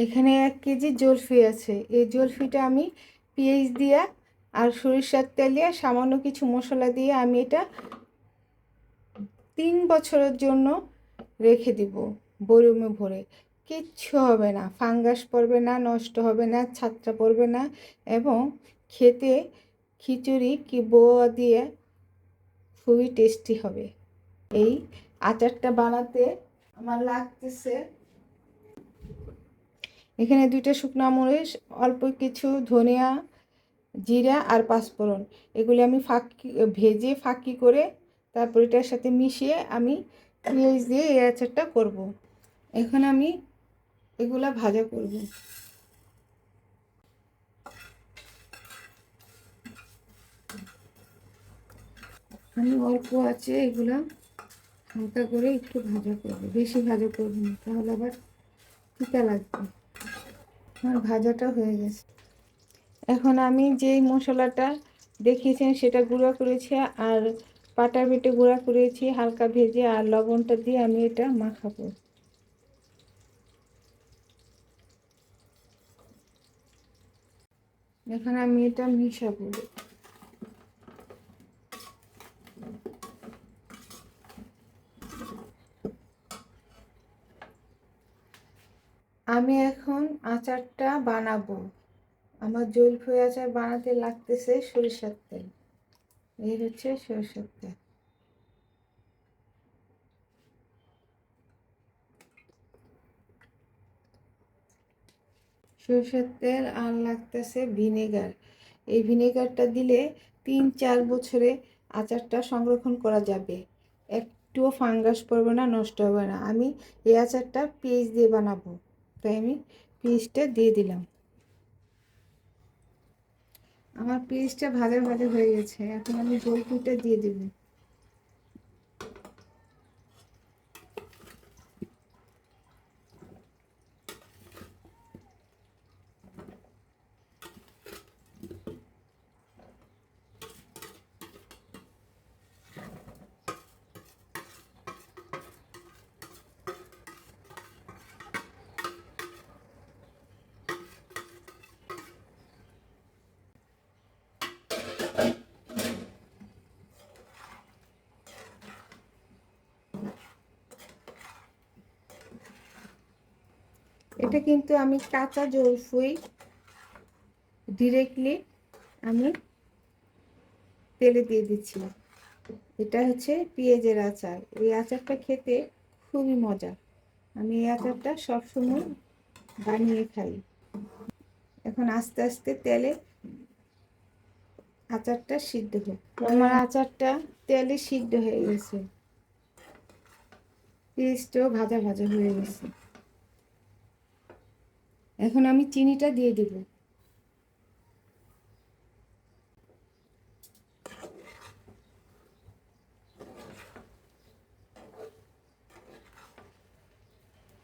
এখানে 1 কেজি জলফি আছে। এই জলফিটা আমি পেঁয়াজ দিয়া আর সরিষার তেল দিয়ে সামান্য কিছু মশলা দিয়ে আমি এটা 3 বছরের জন্য রেখে দিব বয়মে ভরে। কিচ্ছু হবে না, ফাঙ্গাস পড়বে না, নষ্ট হবে না, ছাত্রা পড়বে না এবং খেতে খিচুড়ি কি বোয়া দিয়ে খুবই টেস্টি হবে। এই আচারটা বানাতে আমার লাগতেছে এখানে 2টা শুকনো মরিচ, অল্প কিছু ধনিয়া, জিরা আর পাঁচফোড়ন। এগুলি আমি ভেজে ফাঁকি করে তারপর এটার সাথে মিশিয়ে আমি পেঁয়াজ দিয়ে এই আচারটা করব। এখন আমি এগুলা ভাজা করব। আমি অল্প আছে এগুলা হালকা করে একটু ভাজা করব, বেশি ভাজা করব না, তাহলে আবার তিতা লাগবে। আমার ভাজাটা হয়ে গেছে। এখন আমি যেই মশলাটা দেখিয়েছেন সেটা গুঁড়া করেছি আর পাটার বেটে গুঁড়া করেছি হালকা ভেজে, আর লবণটা দিয়ে আমি এটা মাখাবো। এখন আমি এটা মিশাবো। আমি এখন আচারটা বানাবো। আমার জলফই আচার বানাতে লাগতেছে সরিষার তেল। এই হচ্ছে সরিষার তেল। সরিষার তেল আর লাগতেছে ভিনেগার। এই ভিনেগারটা দিলে 3-4 বছরে আচারটা সংরক্ষণ করা যাবে, একটুও ফাঙ্গাস পড়বে না, নষ্ট হবে না। আমি এই আচারটা পেঁয়াজ দিয়ে বানাবো, তাই আমি পেঁয়াজটা দিয়ে দিলাম। আমার পেঁয়াজটা ভাজা ভাজা হয়ে গেছে, এখন আমি জলফিটা দিয়ে দেবো। এটা কিন্তু আমি কাঁচা জলফই ডিরেক্টলি আমি তেলে দিয়ে দিচ্ছি। এটা হচ্ছে পেঁয়াজের আচার। এই আচারটা খেতে খুবই মজা। আমি এই আচারটা সবসময় বানিয়ে খাই। এখন আস্তে আস্তে তেলে আচারটা সিদ্ধ হোক। আমার আচারটা তেলে সিদ্ধ হয়ে গেছে, পেঁয়াজটাও ভাজা ভাজা হয়ে গেছে। এখন আমি চিনিটা দিয়ে দেব।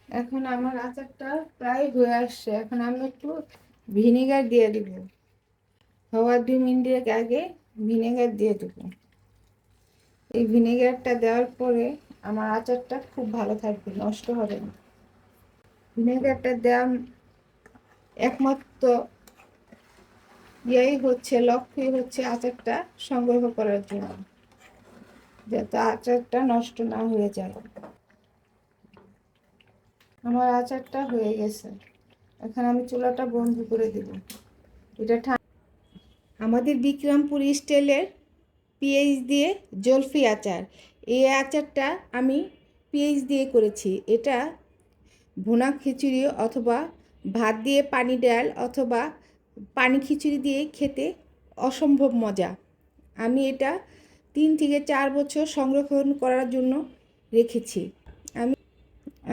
এখন আমার আচারটা প্রায় হয়ে আসছে। এখন আমি একটু ভিনেগার দিয়ে দেব। হওয়ার 2 মিনিট আগে ভিনেগার দিয়ে দেব। এই ভিনেগারটা দেওয়ার পরে আমার আচারটা খুব ভালো থাকবে, নষ্ট হবে না। ভিনেগারটা দেওয়া একমাত্র লক্ষ্যই হচ্ছে আচারটা সংগ্রহ করার জন্য, যাতে আচারটা নষ্ট না হয়ে যায়। আমার আচারটা হয়ে গেছে, এখন আমি চুলাটা বন্ধ করে দেব। এটা আমাদের বিক্রমপুর স্টাইলের পেঁয়াজ দিয়ে জলফি আচার। এই আচারটা আমি পেঁয়াজ দিয়ে করেছি। এটা ভুনা খিচুড়ি অথবা ভাত দিয়ে পানি ডাল অথবা পানি খিচুড়ি দিয়ে খেতে অসম্ভব মজা। আমি এটা 3 থেকে 4 বছর সংরক্ষণ করার জন্য রেখেছি। আমি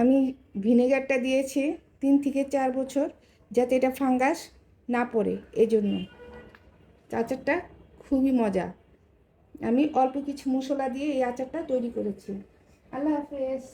আমি ভিনেগারটা দিয়েছি 3 থেকে 4 বছর, যাতে এটা ফাঙ্গাস না পড়ে, এজন্য। আচারটা খুবই মজা। আমি অল্প কিছু মশলা দিয়ে এই আচারটা তৈরি করেছি। আল্লাহ হাফেজ।